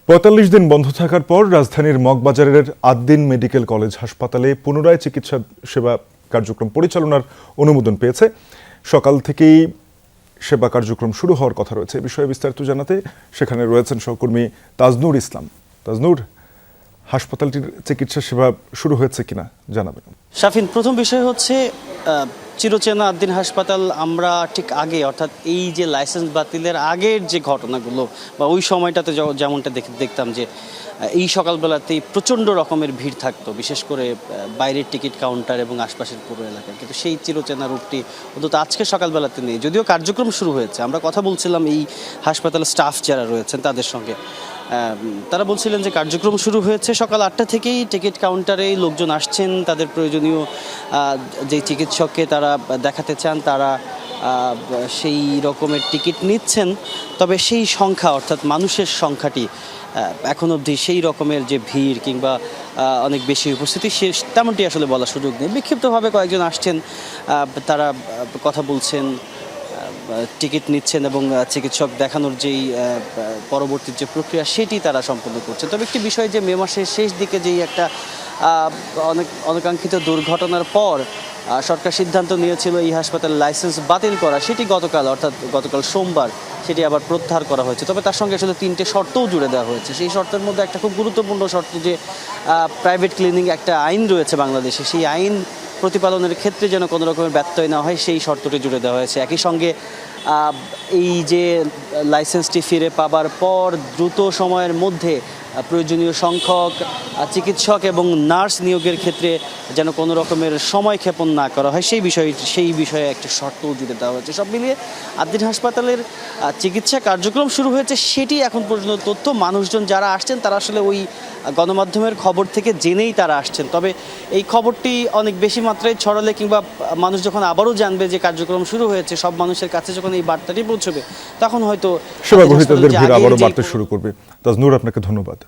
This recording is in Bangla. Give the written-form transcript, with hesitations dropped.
৪৫ দিন বন্ধ থাকার পর রাজধানীর মগবাজারের আদ্দিন মেডিকেল কলেজ হাসপাতালে পুনরায় চিকিৎসা সেবা কার্যক্রম পরিচালনার অনুমোদন পেয়েছে। সকাল থেকেই সেবা কার্যক্রম শুরু হওয়ার কথা রয়েছে। এ বিষয়ে বিস্তারিত জানাতে সেখানে রয়েছেন সহকর্মী তাজনুর ইসলাম। তাজনুর, হাসপাতালটির চিকিৎসা সেবা শুরু হয়েছে কিনা জানাবেন। শাফিন, প্রথম বিষয় হচ্ছে চিরচেনা আদ্দিন হাসপাতাল আমরা ঠিক আগে, অর্থাৎ এই যে লাইসেন্স বাতিলের আগের যে ঘটনাগুলো বা ওই সময়টাতে যেমনটা দেখতাম যে এই সকালবেলাতেই প্রচণ্ড রকমের ভিড় থাকতো, বিশেষ করে বাইরের টিকিট কাউন্টার এবং আশপাশের পুরো এলাকায়। কিন্তু সেই চিরচেনা রূপটি অন্তত আজকে সকালবেলাতে নেই। যদিও কার্যক্রম শুরু হয়েছে, আমরা কথা বলছিলাম এই হাসপাতালের স্টাফ যারা রয়েছেন তাদের সঙ্গে, তারা বলছিলেন যে কার্যক্রম শুরু হয়েছে সকাল ৮টা থেকেই। টিকিট কাউন্টারে লোকজন আসছেন, তাদের প্রয়োজনীয় যে চিকিৎসককে তারা দেখাতে চান তারা সেই রকমের টিকিট নিচ্ছেন। তবে সেই সংখ্যা, অর্থাৎ মানুষের সংখ্যাটি এখন অবধি সেই রকমের যে ভিড় কিংবা অনেক বেশি উপস্থিতি তেমনটি আসলে বলার সুযোগ নেই। বিক্ষিপ্তভাবে কয়েকজন আসছেন, তারা কথা বলছেন, টিকিট নিচ্ছেন এবং চিকিৎসক দেখানোর যেই পরবর্তী যে প্রক্রিয়া সেটি তারা সম্পন্ন করছেন। তবে একটি বিষয় যে মে মাসের শেষ দিকে যেই একটা অনাকাঙ্ক্ষিত দুর্ঘটনার পর সরকার সিদ্ধান্ত নিয়েছিল এই হাসপাতালের লাইসেন্স বাতিল করা, সেটি গতকাল সোমবার সেটি আবার প্রত্যাহার করা হয়েছে। তবে তার সঙ্গে আসলে 3টে শর্তও জুড়ে দেওয়া হয়েছে। সেই শর্তের মধ্যে একটা খুব গুরুত্বপূর্ণ শর্ত যে প্রাইভেট ক্লিনিক একটা আইন রয়েছে বাংলাদেশে, সেই আইন প্রতিপালনের ক্ষেত্রে যেন কোনো রকমের ব্যত্যয় না হয় সেই শর্তটি জুড়ে দেওয়া হয়েছে। একই সঙ্গে এই যে লাইসেন্সটি ফিরে পাবার পর দ্রুত সময়ের মধ্যে প্রয়োজনীয় সংখ্যক চিকিৎসক এবং নার্স নিয়োগের ক্ষেত্রে যেন কোনো রকমের সময় ক্ষেপণ না করা হয় সেই বিষয়ে একটি শর্তও জুড়ে দেওয়া হয়েছে। সব মিলিয়ে আদ্দিন হাসপাতালের চিকিৎসা কার্যক্রম শুরু হয়েছে, সেটি এখন পর্যন্ত তথ্য। মানুষজন যারা আসছেন তারা আসলে ওই গণমাধ্যমের খবর থেকে জেনেই তারা আসছেন। তবে এই খবরটি অনেক বেশি মাত্রায় ছড়ালে কিংবা মানুষ যখন আবারও জানবে যে কার্যক্রম শুরু হয়েছে, সব মানুষের কাছে যখন এই বার্তাটি পৌঁছবে, তখন হয়তো সেবা গ্রহীতাদের ভিড় আবারও বাড়তে শুরু করবে। তাজনুর, আপনাকে ধন্যবাদ।